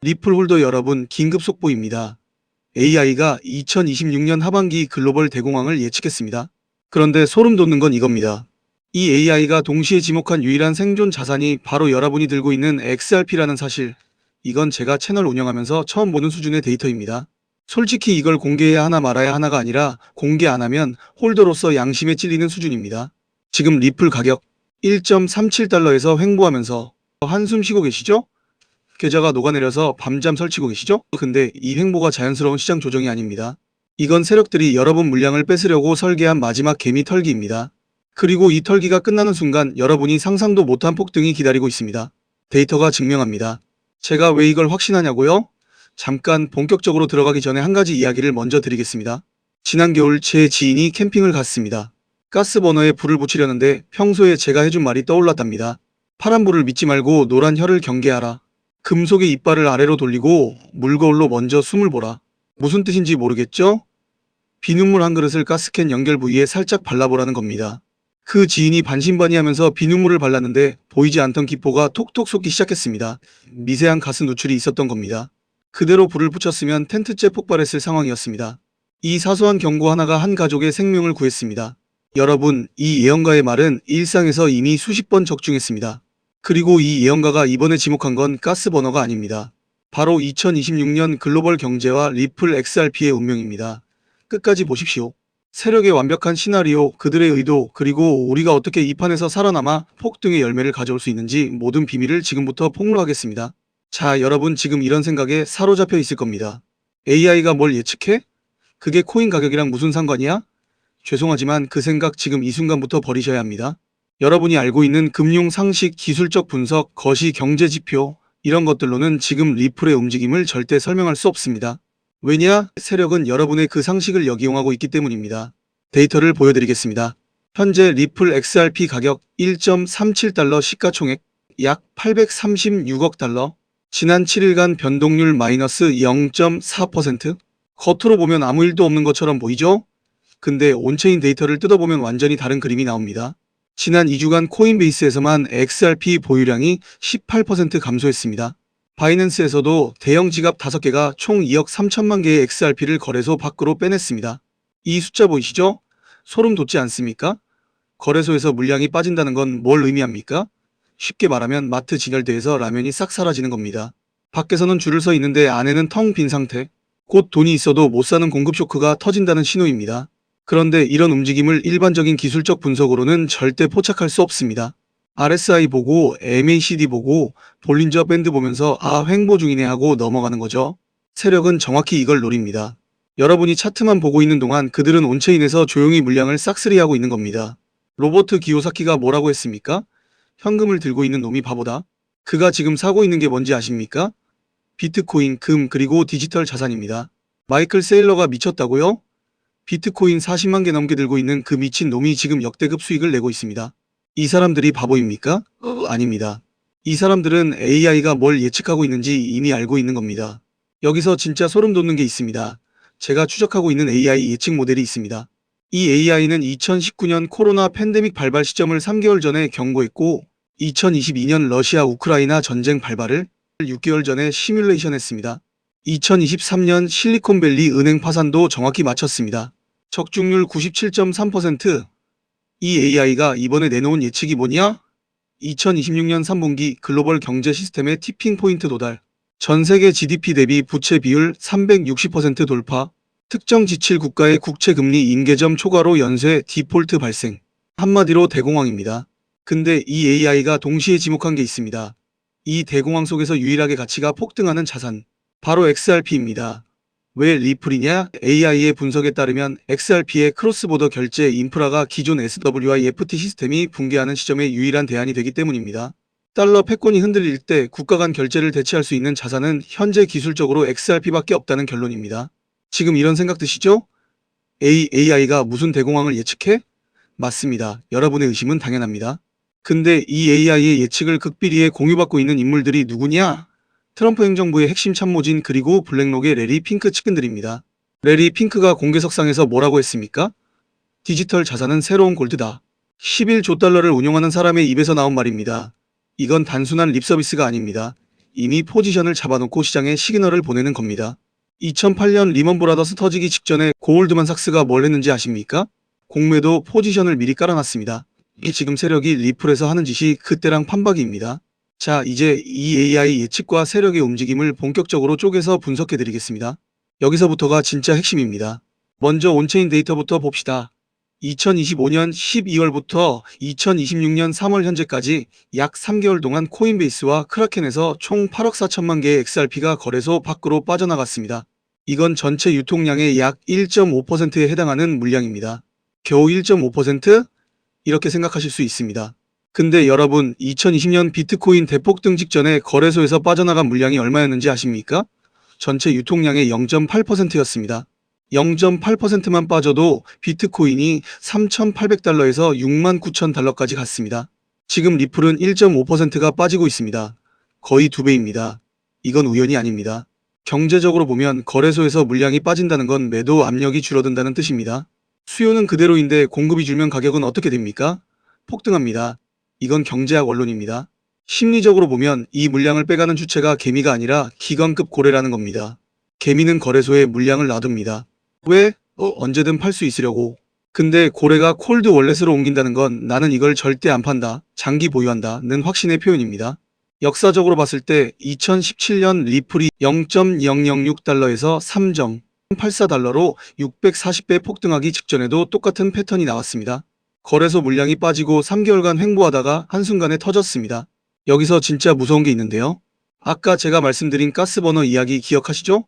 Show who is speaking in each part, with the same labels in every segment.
Speaker 1: 리플 홀더 여러분, 긴급 속보입니다. AI가 2026년 하반기 글로벌 대공황을 예측했습니다. 그런데 소름 돋는 건 이겁니다. 이 AI가 동시에 지목한 유일한 생존 자산이 바로 여러분이 들고 있는 XRP라는 사실. 이건 제가 채널 운영하면서 처음 보는 수준의 데이터입니다. 솔직히 이걸 공개해야 하나 말아야 하나가 아니라 공개 안 하면 홀더로서 양심에 찔리는 수준입니다. 지금 리플 가격 1.37달러에서 횡보하면서 한숨 쉬고 계시죠? 계좌가 녹아내려서 밤잠 설치고 계시죠? 근데 이 횡보가 자연스러운 시장 조정이 아닙니다. 이건 세력들이 여러분 물량을 뺏으려고 설계한 마지막 개미 털기입니다. 그리고 이 털기가 끝나는 순간 여러분이 상상도 못한 폭등이 기다리고 있습니다. 데이터가 증명합니다. 제가 왜 이걸 확신하냐고요? 잠깐 본격적으로 들어가기 전에 한 가지 이야기를 먼저 드리겠습니다. 지난 겨울 제 지인이 캠핑을 갔습니다. 가스버너에 불을 붙이려는데 평소에 제가 해준 말이 떠올랐답니다. 파란불을 믿지 말고 노란 혀를 경계하라. 금속의 이빨을 아래로 돌리고 물거울로 먼저 숨을 보라. 무슨 뜻인지 모르겠죠? 비눗물 한 그릇을 가스캔 연결 부위에 살짝 발라보라는 겁니다. 그 지인이 반신반의하면서 비눗물을 발랐는데 보이지 않던 기포가 톡톡 솟기 시작했습니다. 미세한 가스 누출이 있었던 겁니다. 그대로 불을 붙였으면 텐트째 폭발했을 상황이었습니다. 이 사소한 경고 하나가 한 가족의 생명을 구했습니다. 여러분, 이 예언가의 말은 일상에서 이미 수십 번 적중했습니다. 그리고 이 예언가가 이번에 지목한 건 가스버너가 아닙니다. 바로 2026년 글로벌 경제와 리플 XRP의 운명입니다. 끝까지 보십시오. 세력의 완벽한 시나리오, 그들의 의도, 그리고 우리가 어떻게 이 판에서 살아남아 폭등의 열매를 가져올 수 있는지 모든 비밀을 지금부터 폭로하겠습니다. 자, 여러분 지금 이런 생각에 사로잡혀 있을 겁니다. AI가 뭘 예측해? 그게 코인 가격이랑 무슨 상관이야? 죄송하지만 그 생각 지금 이 순간부터 버리셔야 합니다. 여러분이 알고 있는 금융 상식, 기술적 분석, 거시, 경제 지표 이런 것들로는 지금 리플의 움직임을 절대 설명할 수 없습니다. 왜냐? 세력은 여러분의 그 상식을 역이용하고 있기 때문입니다. 데이터를 보여드리겠습니다. 현재 리플 XRP 가격 1.37달러, 시가총액 약 836억 달러, 지난 7일간 변동률 마이너스 0.4%. 겉으로 보면 아무 일도 없는 것처럼 보이죠? 근데 온체인 데이터를 뜯어보면 완전히 다른 그림이 나옵니다. 지난 2주간 코인베이스에서만 XRP 보유량이 18% 감소했습니다. 바이낸스에서도 대형 지갑 5개가 총 2억 3천만 개의 XRP를 거래소 밖으로 빼냈습니다. 이 숫자 보이시죠? 소름 돋지 않습니까? 거래소에서 물량이 빠진다는 건 뭘 의미합니까? 쉽게 말하면 마트 진열대에서 라면이 싹 사라지는 겁니다. 밖에서는 줄을 서 있는데 안에는 텅 빈 상태. 곧 돈이 있어도 못 사는 공급 쇼크가 터진다는 신호입니다. 그런데 이런 움직임을 일반적인 기술적 분석으로는 절대 포착할 수 없습니다. RSI 보고 MACD 보고 볼린저 밴드 보면서 아 횡보 중이네 하고 넘어가는 거죠. 세력은 정확히 이걸 노립니다. 여러분이 차트만 보고 있는 동안 그들은 온체인에서 조용히 물량을 싹쓸이하고 있는 겁니다. 로버트 기요사키가 뭐라고 했습니까? 현금을 들고 있는 놈이 바보다. 그가 지금 사고 있는 게 뭔지 아십니까? 비트코인, 금, 그리고 디지털 자산입니다. 마이클 세일러가 미쳤다고요? 비트코인 40만 개 넘게 들고 있는 그 미친 놈이 지금 역대급 수익을 내고 있습니다. 이 사람들이 바보입니까? 아닙니다. 이 사람들은 AI가 뭘 예측하고 있는지 이미 알고 있는 겁니다. 여기서 진짜 소름 돋는 게 있습니다. 제가 추적하고 있는 AI 예측 모델이 있습니다. 이 AI는 2019년 코로나 팬데믹 발발 시점을 3개월 전에 경고했고 2022년 러시아 우크라이나 전쟁 발발을 6개월 전에 시뮬레이션 했습니다. 2023년 실리콘밸리 은행 파산도 정확히 맞췄습니다. 적중률 97.3%. 이 AI가 이번에 내놓은 예측이 뭐냐? 2026년 3분기 글로벌 경제 시스템의 티핑 포인트 도달. 전 세계 GDP 대비 부채 비율 360% 돌파. 특정 지칠 국가의 국채 금리 임계점 초과로 연쇄 디폴트 발생. 한마디로 대공황입니다. 근데 이 AI가 동시에 지목한 게 있습니다. 이 대공황 속에서 유일하게 가치가 폭등하는 자산. 바로 XRP입니다. 왜 리플이냐? AI의 분석에 따르면 XRP의 크로스보더 결제 인프라가 기존 SWI FT 시스템이 붕괴하는 시점의 유일한 대안이 되기 때문입니다. 달러 패권이 흔들릴 때 국가 간 결제를 대체할 수 있는 자산은 현재 기술적으로 XRP밖에 없다는 결론입니다. 지금 이런 생각 드시죠? AI가 무슨 대공황을 예측해? 맞습니다. 여러분의 의심은 당연합니다. 근데 이 AI의 예측을 극비리에 공유받고 있는 인물들이 누구냐? 트럼프 행정부의 핵심 참모진 그리고 블랙록의 레리 핑크 측근들입니다. 레리 핑크가 공개석상에서 뭐라고 했습니까? 디지털 자산은 새로운 골드다. 11조 달러를 운용하는 사람의 입에서 나온 말입니다. 이건 단순한 립서비스가 아닙니다. 이미 포지션을 잡아놓고 시장에 시그널을 보내는 겁니다. 2008년 리먼 브라더스 터지기 직전에 고울드만 삭스가 뭘 했는지 아십니까? 공매도 포지션을 미리 깔아놨습니다. 지금 세력이 리플에서 하는 짓이 그때랑 판박이입니다. 자, 이제 이 AI 예측과 세력의 움직임을 본격적으로 쪼개서 분석해 드리겠습니다. 여기서부터가 진짜 핵심입니다. 먼저 온체인 데이터부터 봅시다. 2025년 12월부터 2026년 3월 현재까지 약 3개월 동안 코인베이스와 크라켄에서 총 8억 4천만 개의 XRP가 거래소 밖으로 빠져나갔습니다. 이건 전체 유통량의 약 1.5%에 해당하는 물량입니다. 겨우 1.5%? 이렇게 생각하실 수 있습니다. 근데 여러분, 2020년 비트코인 대폭등 직전에 거래소에서 빠져나간 물량이 얼마였는지 아십니까? 전체 유통량의 0.8%였습니다. 0.8%만 빠져도 비트코인이 3,800달러에서 69,000달러까지 갔습니다. 지금 리플은 1.5%가 빠지고 있습니다. 거의 2배입니다. 이건 우연이 아닙니다. 경제적으로 보면 거래소에서 물량이 빠진다는 건 매도 압력이 줄어든다는 뜻입니다. 수요는 그대로인데 공급이 줄면 가격은 어떻게 됩니까? 폭등합니다. 이건 경제학 원론입니다. 심리적으로 보면 이 물량을 빼가는 주체가 개미가 아니라 기관급 고래라는 겁니다. 개미는 거래소에 물량을 놔둡니다. 왜? 언제든 팔 수 있으려고. 근데 고래가 콜드 월렛으로 옮긴다는 건 나는 이걸 절대 안 판다, 장기 보유한다는 확신의 표현입니다. 역사적으로 봤을 때 2017년 리플이 0.006달러에서 3.84달러로 640배 폭등하기 직전에도 똑같은 패턴이 나왔습니다. 거래소 물량이 빠지고 3개월간 횡보하다가 한순간에 터졌습니다. 여기서 진짜 무서운 게 있는데요. 아까 제가 말씀드린 가스버너 이야기 기억하시죠?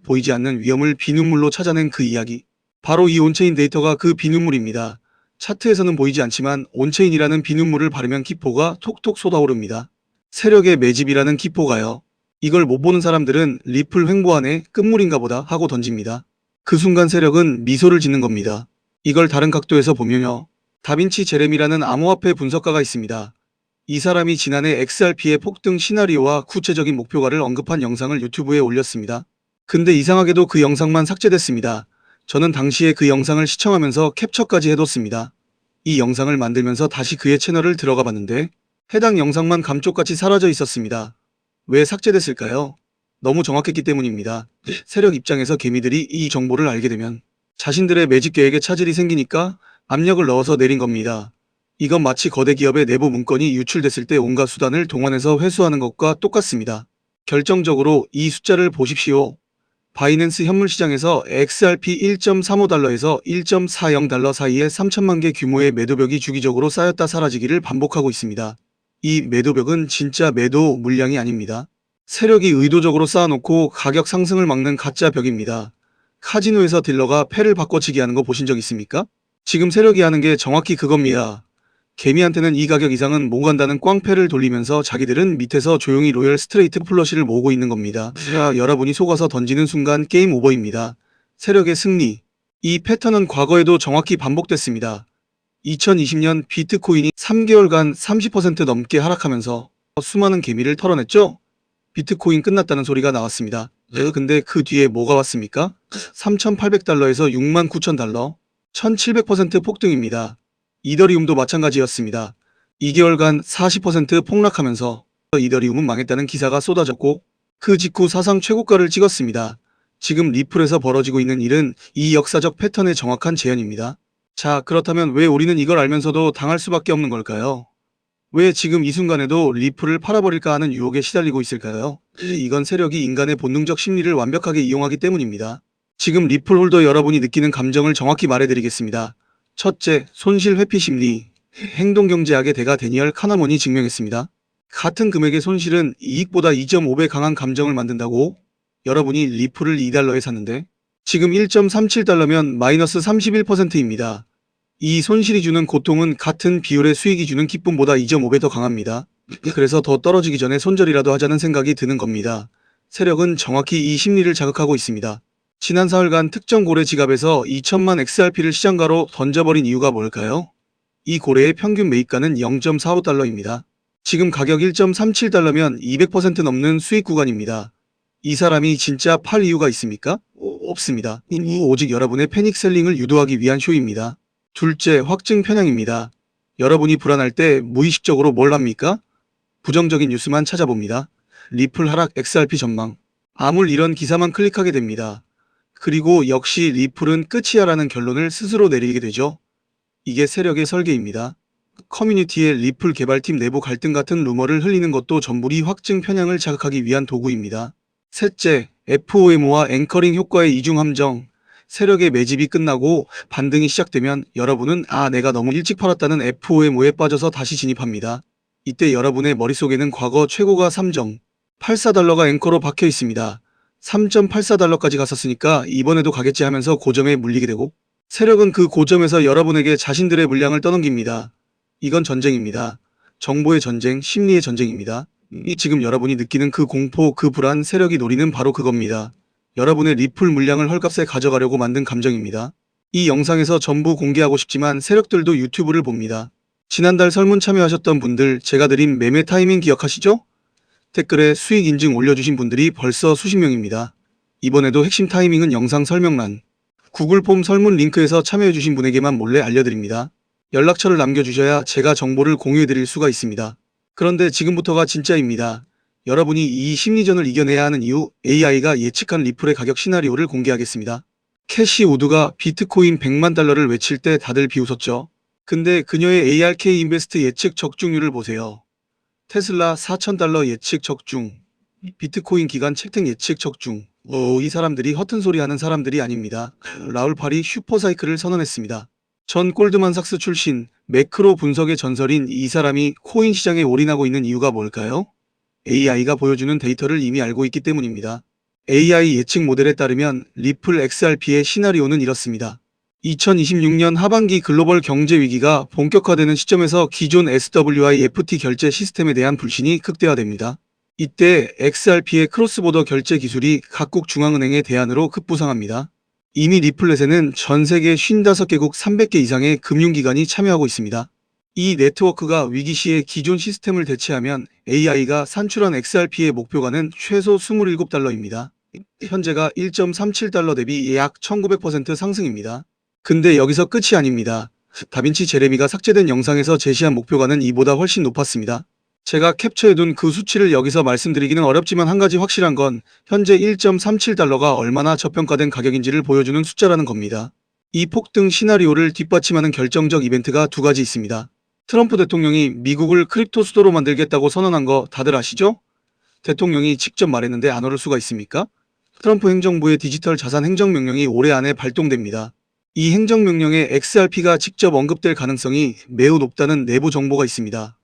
Speaker 1: 보이지 않는 위험을 비눗물로 찾아낸 그 이야기. 바로 이 온체인 데이터가 그 비눗물입니다. 차트에서는 보이지 않지만 온체인이라는 비눗물을 바르면 기포가 톡톡 쏟아오릅니다. 세력의 매집이라는 기포가요. 이걸 못 보는 사람들은 리플 횡보하네, 끝물인가 보다 하고 던집니다. 그 순간 세력은 미소를 짓는 겁니다. 이걸 다른 각도에서 보면요. 다빈치 제레미라는 암호화폐 분석가가 있습니다. 이 사람이 지난해 XRP의 폭등 시나리오와 구체적인 목표가를 언급한 영상을 유튜브에 올렸습니다. 근데 이상하게도 그 영상만 삭제됐습니다. 저는 당시에 그 영상을 시청하면서 캡처까지 해뒀습니다. 이 영상을 만들면서 다시 그의 채널을 들어가 봤는데 해당 영상만 감쪽같이 사라져 있었습니다. 왜 삭제됐을까요? 너무 정확했기 때문입니다. 세력 입장에서 개미들이 이 정보를 알게 되면 자신들의 매집 계획에 차질이 생기니까 압력을 넣어서 내린 겁니다. 이건 마치 거대 기업의 내부 문건이 유출됐을 때 온갖 수단을 동원해서 회수하는 것과 똑같습니다. 결정적으로 이 숫자를 보십시오. 바이낸스 현물시장에서 XRP 1.35달러에서 1.40달러 사이에 3천만 개 규모의 매도벽이 주기적으로 쌓였다 사라지기를 반복하고 있습니다. 이 매도벽은 진짜 매도 물량이 아닙니다. 세력이 의도적으로 쌓아놓고 가격 상승을 막는 가짜 벽입니다. 카지노에서 딜러가 패를 바꿔치기 하는 거 보신 적 있습니까? 지금 세력이 하는 게 정확히 그겁니다. 개미한테는 이 가격 이상은 못 간다는 꽝패를 돌리면서 자기들은 밑에서 조용히 로열 스트레이트 플러시를 모으고 있는 겁니다. 자, 여러분이 속아서 던지는 순간 게임 오버입니다. 세력의 승리. 이 패턴은 과거에도 정확히 반복됐습니다. 2020년 비트코인이 3개월간 30% 넘게 하락하면서 수많은 개미를 털어냈죠? 비트코인 끝났다는 소리가 나왔습니다. 근데 그 뒤에 뭐가 왔습니까? 3,800달러에서 69,000달러, 1700% 폭등입니다. 이더리움도 마찬가지였습니다. 2개월간 40% 폭락하면서 이더리움은 망했다는 기사가 쏟아졌고 그 직후 사상 최고가를 찍었습니다. 지금 리플에서 벌어지고 있는 일은 이 역사적 패턴의 정확한 재현입니다. 자, 그렇다면 왜 우리는 이걸 알면서도 당할 수밖에 없는 걸까요? 왜 지금 이 순간에도 리플을 팔아버릴까 하는 유혹에 시달리고 있을까요? 이건 세력이 인간의 본능적 심리를 완벽하게 이용하기 때문입니다. 지금 리플 홀더 여러분이 느끼는 감정을 정확히 말해드리겠습니다. 첫째, 손실 회피 심리. 행동경제학의 대가 데니얼 카나몬이 증명했습니다. 같은 금액의 손실은 이익보다 2.5배 강한 감정을 만든다고? 여러분이 리플을 2달러에 샀는데 지금 1.37달러면 마이너스 31%입니다. 이 손실이 주는 고통은 같은 비율의 수익이 주는 기쁨보다 2.5배 더 강합니다. 그래서 더 떨어지기 전에 손절이라도 하자는 생각이 드는 겁니다. 세력은 정확히 이 심리를 자극하고 있습니다. 지난 사흘간 특정 고래 지갑에서 2천만 XRP를 시장가로 던져버린 이유가 뭘까요? 이 고래의 평균 매입가는 0.45달러입니다. 지금 가격 1.37달러면 200% 넘는 수익 구간입니다. 이 사람이 진짜 팔 이유가 있습니까? 없습니다. 오직 여러분의 패닉 셀링을 유도하기 위한 쇼입니다. 둘째, 확증 편향입니다. 여러분이 불안할 때 무의식적으로 뭘 합니까? 부정적인 뉴스만 찾아봅니다. 리플 하락 XRP 전망. 아물 이런 기사만 클릭하게 됩니다. 그리고 역시 리플은 끝이야 라는 결론을 스스로 내리게 되죠. 이게 세력의 설계입니다. 커뮤니티에 리플 개발팀 내부 갈등 같은 루머를 흘리는 것도 전부리 확증 편향을 자극하기 위한 도구입니다. 셋째, FOMO와 앵커링 효과의 이중 함정. 세력의 매집이 끝나고 반등이 시작되면 여러분은 내가 너무 일찍 팔았다는 FOMO에 빠져서 다시 진입합니다. 이때 여러분의 머릿속에는 과거 최고가 3.84달러가 앵커로 박혀 있습니다. 3.84달러까지 갔었으니까 이번에도 가겠지 하면서 고점에 물리게 되고, 세력은 그 고점에서 여러분에게 자신들의 물량을 떠넘깁니다. 이건 전쟁입니다. 정보의 전쟁, 심리의 전쟁입니다. 지금 여러분이 느끼는 그 공포, 그 불안, 세력이 노리는 바로 그겁니다. 여러분의 리플 물량을 헐값에 가져가려고 만든 감정입니다. 이 영상에서 전부 공개하고 싶지만 세력들도 유튜브를 봅니다. 지난달 설문 참여하셨던 분들, 제가 드린 매매 타이밍 기억하시죠? 댓글에 수익 인증 올려주신 분들이 벌써 수십 명입니다. 이번에도 핵심 타이밍은 영상 설명란, 구글 폼 설문 링크에서 참여해주신 분에게만 몰래 알려드립니다. 연락처를 남겨주셔야 제가 정보를 공유해드릴 수가 있습니다. 그런데 지금부터가 진짜입니다. 여러분이 이 심리전을 이겨내야 하는 이유, AI가 예측한 리플의 가격 시나리오를 공개하겠습니다. 캐시 우드가 비트코인 100만 달러를 외칠 때 다들 비웃었죠. 근데 그녀의 ARK 인베스트 예측 적중률을 보세요. 테슬라 4,000달러 예측 적중, 비트코인 기간 채택 예측 적중. 이 사람들이 허튼 소리 하는 사람들이 아닙니다. 라울 파리 슈퍼사이클을 선언했습니다. 전 골드만삭스 출신, 매크로 분석의 전설인 이 사람이 코인 시장에 올인하고 있는 이유가 뭘까요? AI가 보여주는 데이터를 이미 알고 있기 때문입니다. AI 예측 모델에 따르면 리플 XRP의 시나리오는 이렇습니다. 2026년 하반기 글로벌 경제 위기가 본격화되는 시점에서 기존 SWIFT 결제 시스템에 대한 불신이 극대화됩니다. 이때 XRP의 크로스보더 결제 기술이 각국 중앙은행의 대안으로 급부상합니다. 이미 리플렛에는 전 세계 55개국 300개 이상의 금융기관이 참여하고 있습니다. 이 네트워크가 위기 시에 기존 시스템을 대체하면 AI가 산출한 XRP의 목표가는 최소 27달러입니다. 현재가 1.37달러 대비 약 1900% 상승입니다. 근데 여기서 끝이 아닙니다. 다빈치 제레미가 삭제된 영상에서 제시한 목표가는 이보다 훨씬 높았습니다. 제가 캡처해둔 그 수치를 여기서 말씀드리기는 어렵지만 한 가지 확실한 건 현재 1.37달러가 얼마나 저평가된 가격인지를 보여주는 숫자라는 겁니다. 이 폭등 시나리오를 뒷받침하는 결정적 이벤트가 두 가지 있습니다. 트럼프 대통령이 미국을 크립토 수도로 만들겠다고 선언한 거 다들 아시죠? 대통령이 직접 말했는데 안 오를 수가 있습니까? 트럼프 행정부의 디지털 자산 행정명령이 올해 안에 발동됩니다. 이 행정명령에 XRP가 직접 언급될 가능성이 매우 높다는 내부 정보가 있습니다.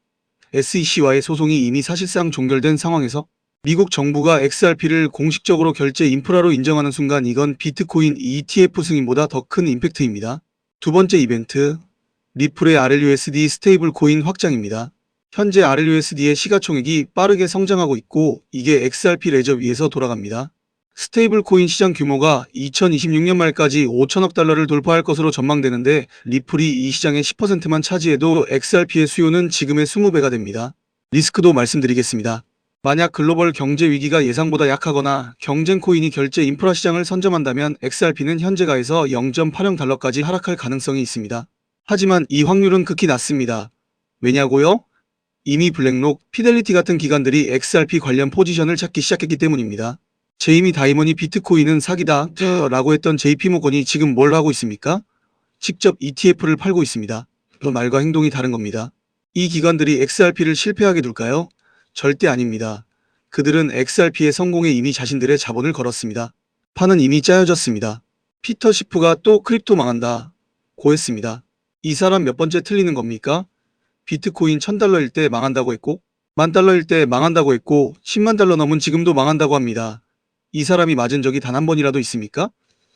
Speaker 1: SEC와의 소송이 이미 사실상 종결된 상황에서 미국 정부가 XRP를 공식적으로 결제 인프라로 인정하는 순간 이건 비트코인 ETF 승인보다 더 큰 임팩트입니다. 두 번째 이벤트, 리플의 RLUSD 스테이블 코인 확장입니다. 현재 RLUSD의 시가총액이 빠르게 성장하고 있고 이게 XRP 레저 위에서 돌아갑니다. 스테이블 코인 시장 규모가 2026년 말까지 5천억 달러를 돌파할 것으로 전망되는데 리플이 이 시장의 10%만 차지해도 XRP의 수요는 지금의 20배가 됩니다. 리스크도 말씀드리겠습니다. 만약 글로벌 경제 위기가 예상보다 약하거나 경쟁 코인이 결제 인프라 시장을 선점한다면 XRP는 현재가에서 0.80달러까지 하락할 가능성이 있습니다. 하지만 이 확률은 극히 낮습니다. 왜냐고요? 이미 블랙록, 피델리티 같은 기관들이 XRP 관련 포지션을 찾기 시작했기 때문입니다. 제이미 다이먼이 비트코인은 사기다 라고 했던 JP모건이 지금 뭘 하고 있습니까? 직접 ETF를 팔고 있습니다. 말과 행동이 다른 겁니다. 이 기관들이 XRP를 실패하게 둘까요? 절대 아닙니다. 그들은 XRP의 성공에 이미 자신들의 자본을 걸었습니다. 판은 이미 짜여졌습니다. 피터 시프가 또 크립토 망한다 고 했습니다. 이 사람 몇 번째 틀리는 겁니까? 비트코인 1000달러일 때 망한다고 했고 10,000달러일 때 망한다고 했고 10만 달러 넘은 지금도 망한다고 합니다. 이 사람이 맞은 적이 단 한 번이라도 있습니까?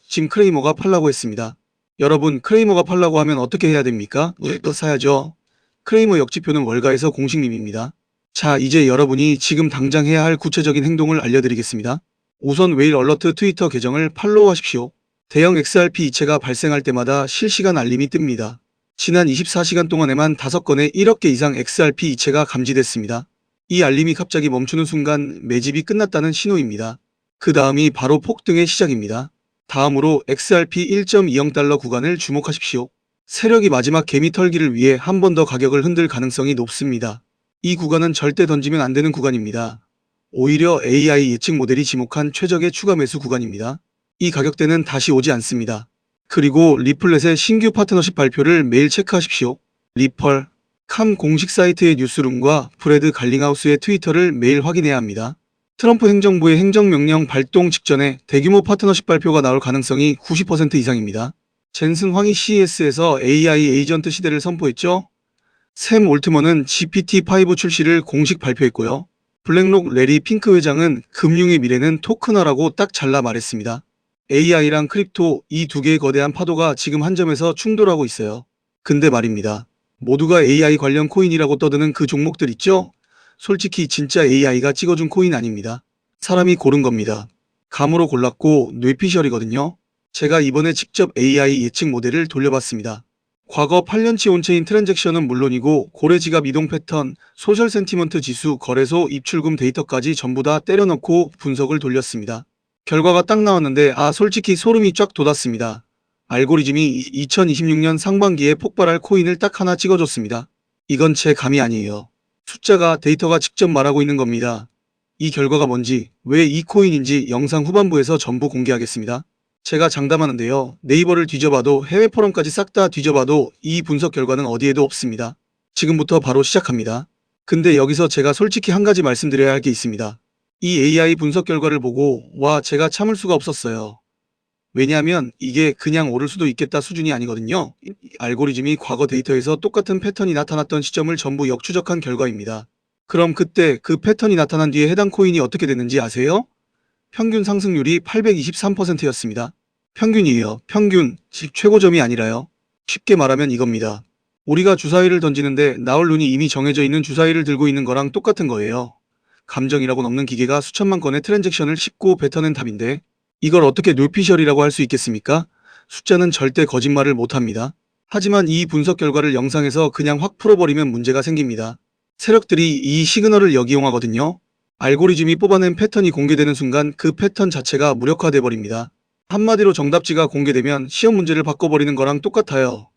Speaker 1: 짐 크레이머가 팔라고 했습니다. 여러분, 크레이머가 팔라고 하면 어떻게 해야 됩니까? 또 사야죠. 크레이머 역지표는 월가에서 공식 밈입니다. 자, 이제 여러분이 지금 당장 해야 할 구체적인 행동을 알려드리겠습니다. 우선 웨일 얼러트 트위터 계정을 팔로우하십시오. 대형 XRP 이체가 발생할 때마다 실시간 알림이 뜹니다. 지난 24시간 동안에만 5건의 1억 개 이상 XRP 이체가 감지됐습니다. 이 알림이 갑자기 멈추는 순간 매집이 끝났다는 신호입니다. 그 다음이 바로 폭등의 시작입니다. 다음으로 XRP 1.20달러 구간을 주목하십시오. 세력이 마지막 개미 털기를 위해 한 번 더 가격을 흔들 가능성이 높습니다. 이 구간은 절대 던지면 안 되는 구간입니다. 오히려 AI 예측 모델이 지목한 최적의 추가 매수 구간입니다. 이 가격대는 다시 오지 않습니다. 그리고 리플렛의 신규 파트너십 발표를 매일 체크하십시오. 리펄, 캄 공식 사이트의 뉴스룸과 브래드 갈링하우스의 트위터를 매일 확인해야 합니다. 트럼프 행정부의 행정명령 발동 직전에 대규모 파트너십 발표가 나올 가능성이 90% 이상입니다. 젠슨 황이 CES에서 AI 에이전트 시대를 선포했죠. 샘 올트먼은 GPT-5 출시를 공식 발표했고요. 블랙록 레리 핑크 회장은 금융의 미래는 토큰화라고 딱 잘라 말했습니다. AI랑 크립토 이 두 개의 거대한 파도가 지금 한 점에서 충돌하고 있어요. 근데 말입니다. 모두가 AI 관련 코인이라고 떠드는 그 종목들 있죠? 솔직히 진짜 AI가 찍어준 코인 아닙니다. 사람이 고른 겁니다. 감으로 골랐고 뇌피셜이거든요. 제가 이번에 직접 AI 예측 모델을 돌려봤습니다. 과거 8년치 온체인 트랜잭션은 물론이고 고래 지갑 이동 패턴, 소셜 센티먼트 지수, 거래소 입출금 데이터까지 전부 다 때려 넣고 분석을 돌렸습니다. 결과가 딱 나왔는데 솔직히 소름이 쫙 돋았습니다. 알고리즘이 2026년 상반기에 폭발할 코인을 딱 하나 찍어줬습니다. 이건 제 감이 아니에요. 숫자가 데이터가 직접 말하고 있는 겁니다. 이 결과가 뭔지, 왜 이 코인인지 영상 후반부에서 전부 공개하겠습니다. 제가 장담하는데요. 네이버를 뒤져봐도 해외 포럼까지 싹 다 뒤져봐도 이 분석 결과는 어디에도 없습니다. 지금부터 바로 시작합니다. 근데 여기서 제가 솔직히 한 가지 말씀드려야 할 게 있습니다. 이 AI 분석 결과를 보고 제가 참을 수가 없었어요. 왜냐하면 이게 그냥 오를 수도 있겠다 수준이 아니거든요. 알고리즘이 과거 데이터에서 똑같은 패턴이 나타났던 시점을 전부 역추적한 결과입니다. 그럼 그때 그 패턴이 나타난 뒤에 해당 코인이 어떻게 됐는지 아세요? 평균 상승률이 823%였습니다. 평균이에요. 평균, 즉 최고점이 아니라요. 쉽게 말하면 이겁니다. 우리가 주사위를 던지는데 나올 눈이 이미 정해져 있는 주사위를 들고 있는 거랑 똑같은 거예요. 감정이라고는 없는 기계가 수천만 건의 트랜잭션을 씹고 뱉어낸 답인데 이걸 어떻게 뇌피셜이라고 할 수 있겠습니까? 숫자는 절대 거짓말을 못합니다. 하지만 이 분석 결과를 영상에서 그냥 확 풀어버리면 문제가 생깁니다. 세력들이 이 시그널을 역이용하거든요. 알고리즘이 뽑아낸 패턴이 공개되는 순간 그 패턴 자체가 무력화돼 버립니다. 한마디로 정답지가 공개되면 시험 문제를 바꿔버리는 거랑 똑같아요.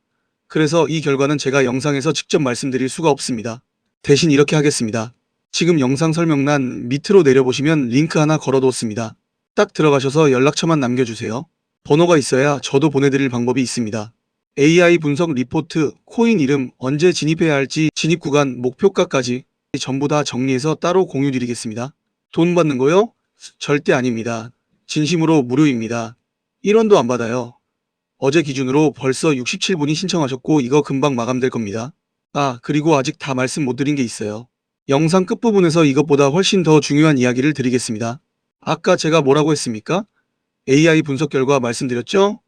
Speaker 1: 그래서 이 결과는 제가 영상에서 직접 말씀드릴 수가 없습니다. 대신 이렇게 하겠습니다. 지금 영상 설명란 밑으로 내려보시면 링크 하나 걸어뒀습니다. 딱 들어가셔서 연락처만 남겨주세요. 번호가 있어야 저도 보내드릴 방법이 있습니다. AI 분석 리포트, 코인 이름, 언제 진입해야 할지, 진입 구간, 목표가까지 전부 다 정리해서 따로 공유 드리겠습니다. 돈 받는 거요? 절대 아닙니다. 진심으로 무료입니다. 1원도 안 받아요. 어제 기준으로 벌써 67분이 신청하셨고 이거 금방 마감될 겁니다. 그리고 아직 다 말씀 못 드린 게 있어요. 영상 끝부분에서 이것보다 훨씬 더 중요한 이야기를 드리겠습니다. 아까 제가 뭐라고 했습니까? AI 분석 결과 말씀드렸죠?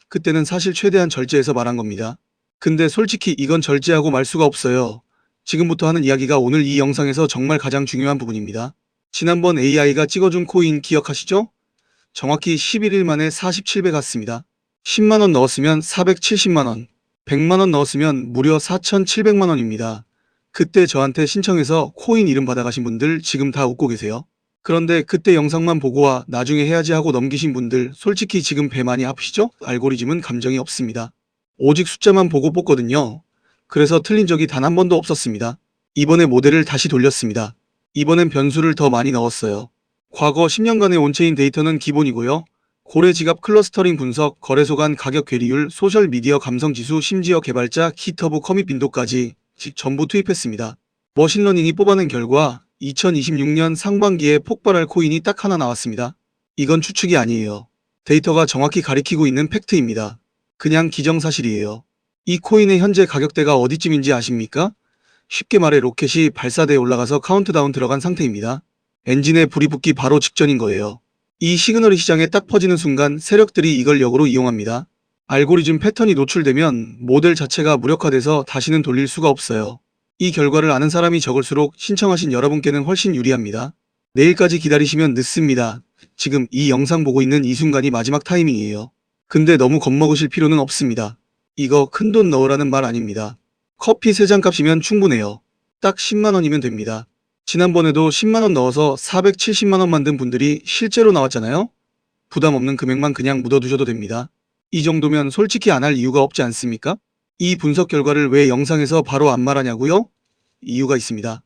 Speaker 1: 그때는 사실 최대한 절제해서 말한 겁니다. 근데 솔직히 이건 절제하고 말 수가 없어요. 지금부터 하는 이야기가 오늘 이 영상에서 정말 가장 중요한 부분입니다. 지난번 AI가 찍어준 코인 기억하시죠? 정확히 11일 만에 47배 갔습니다. 10만원 넣었으면 470만원, 100만원 넣었으면 무려 4,700만원입니다. 그때 저한테 신청해서 코인 이름 받아가신 분들 지금 다 웃고 계세요. 그런데 그때 영상만 보고 나중에 해야지 하고 넘기신 분들 솔직히 지금 배 많이 아프시죠? 알고리즘은 감정이 없습니다. 오직 숫자만 보고 뽑거든요. 그래서 틀린 적이 단 한 번도 없었습니다. 이번에 모델을 다시 돌렸습니다. 이번엔 변수를 더 많이 넣었어요. 과거 10년간의 온체인 데이터는 기본이고요. 고래 지갑 클러스터링 분석, 거래소 간 가격 괴리율, 소셜미디어 감성지수, 심지어 개발자, 키터브 커밋 빈도까지 전부 투입했습니다. 머신러닝이 뽑아낸 결과 2026년 상반기에 폭발할 코인이 딱 하나 나왔습니다. 이건 추측이 아니에요. 데이터가 정확히 가리키고 있는 팩트입니다. 그냥 기정사실이에요. 이 코인의 현재 가격대가 어디쯤인지 아십니까? 쉽게 말해 로켓이 발사대에 올라가서 카운트다운 들어간 상태입니다. 엔진에 불이 붙기 바로 직전인 거예요. 이 시그널이 시장에 딱 퍼지는 순간 세력들이 이걸 역으로 이용합니다. 알고리즘 패턴이 노출되면 모델 자체가 무력화돼서 다시는 돌릴 수가 없어요. 이 결과를 아는 사람이 적을수록 신청하신 여러분께는 훨씬 유리합니다. 내일까지 기다리시면 늦습니다. 지금 이 영상 보고 있는 이 순간이 마지막 타이밍이에요. 근데 너무 겁먹으실 필요는 없습니다. 이거 큰돈 넣으라는 말 아닙니다. 커피 3잔 값이면 충분해요. 딱 10만원이면 됩니다. 지난번에도 10만원 넣어서 470만원 만든 분들이 실제로 나왔잖아요. 부담 없는 금액만 그냥 묻어두셔도 됩니다. 이 정도면 솔직히 안 할 이유가 없지 않습니까? 이 분석 결과를 왜 영상에서 바로 안 말하냐고요? 이유가 있습니다.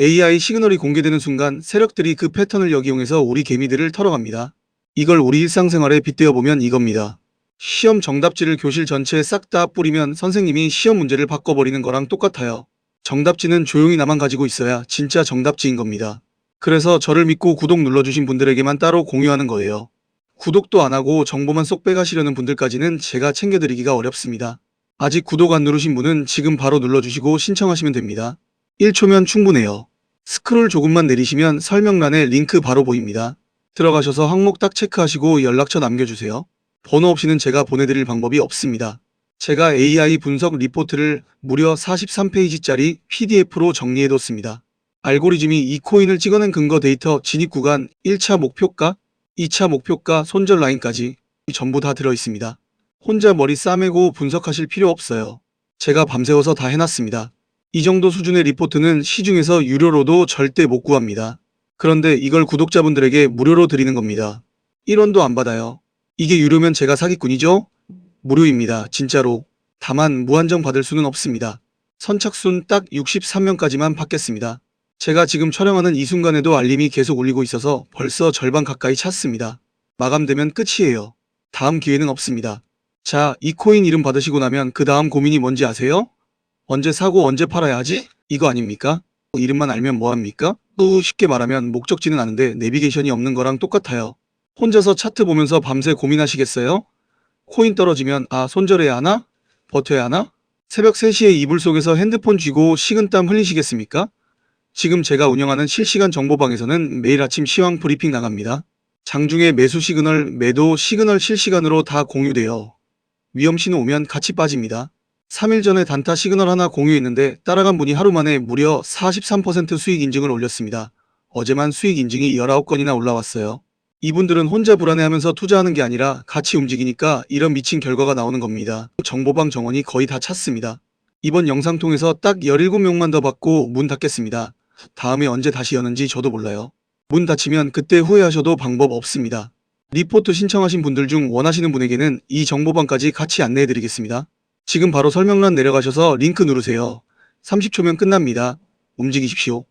Speaker 1: AI 시그널이 공개되는 순간 세력들이 그 패턴을 역이용해서 우리 개미들을 털어갑니다. 이걸 우리 일상생활에 빗대어 보면 이겁니다. 시험 정답지를 교실 전체에 싹 다 뿌리면 선생님이 시험 문제를 바꿔버리는 거랑 똑같아요. 정답지는 조용히 나만 가지고 있어야 진짜 정답지인 겁니다. 그래서 저를 믿고 구독 눌러주신 분들에게만 따로 공유하는 거예요. 구독도 안 하고 정보만 쏙 빼가시려는 분들까지는 제가 챙겨드리기가 어렵습니다. 아직 구독 안 누르신 분은 지금 바로 눌러주시고 신청하시면 됩니다. 1초면 충분해요. 스크롤 조금만 내리시면 설명란에 링크 바로 보입니다. 들어가셔서 항목 딱 체크하시고 연락처 남겨주세요. 번호 없이는 제가 보내드릴 방법이 없습니다. 제가 AI 분석 리포트를 무려 43페이지짜리 PDF로 정리해뒀습니다. 알고리즘이 이 코인을 찍어낸 근거 데이터 진입 구간 1차 목표가, 2차 목표가, 손절 라인까지 전부 다 들어있습니다. 혼자 머리 싸매고 분석하실 필요 없어요. 제가 밤새워서 다 해놨습니다. 이 정도 수준의 리포트는 시중에서 유료로도 절대 못 구합니다. 그런데 이걸 구독자분들에게 무료로 드리는 겁니다. 1원도 안 받아요. 이게 유료면 제가 사기꾼이죠? 무료입니다. 진짜로. 다만 무한정 받을 수는 없습니다. 선착순 딱 63명까지만 받겠습니다. 제가 지금 촬영하는 이 순간에도 알림이 계속 울리고 있어서 벌써 절반 가까이 찼습니다. 마감되면 끝이에요. 다음 기회는 없습니다. 자, 이 코인 이름 받으시고 나면 그 다음 고민이 뭔지 아세요? 언제 사고 언제 팔아야 하지? 이거 아닙니까? 이름만 알면 뭐합니까? 쉽게 말하면 목적지는 아는데 내비게이션이 없는 거랑 똑같아요. 혼자서 차트 보면서 밤새 고민하시겠어요? 코인 떨어지면 손절해야 하나? 버텨야 하나? 새벽 3시에 이불 속에서 핸드폰 쥐고 식은땀 흘리시겠습니까? 지금 제가 운영하는 실시간 정보방에서는 매일 아침 시황 브리핑 나갑니다. 장중에 매수 시그널, 매도 시그널 실시간으로 다 공유돼요. 위험신호 오면 같이 빠집니다. 3일 전에 단타 시그널 하나 공유했는데 따라간 분이 하루 만에 무려 43% 수익 인증을 올렸습니다. 어제만 수익 인증이 19건이나 올라왔어요. 이분들은 혼자 불안해하면서 투자하는 게 아니라 같이 움직이니까 이런 미친 결과가 나오는 겁니다. 정보방 정원이 거의 다 찼습니다. 이번 영상 통해서 딱 17명만 더 받고 문 닫겠습니다. 다음에 언제 다시 여는지 저도 몰라요. 문 닫히면 그때 후회하셔도 방법 없습니다. 리포트 신청하신 분들 중 원하시는 분에게는 이 정보방까지 같이 안내해드리겠습니다. 지금 바로 설명란 내려가셔서 링크 누르세요. 30초면 끝납니다. 움직이십시오.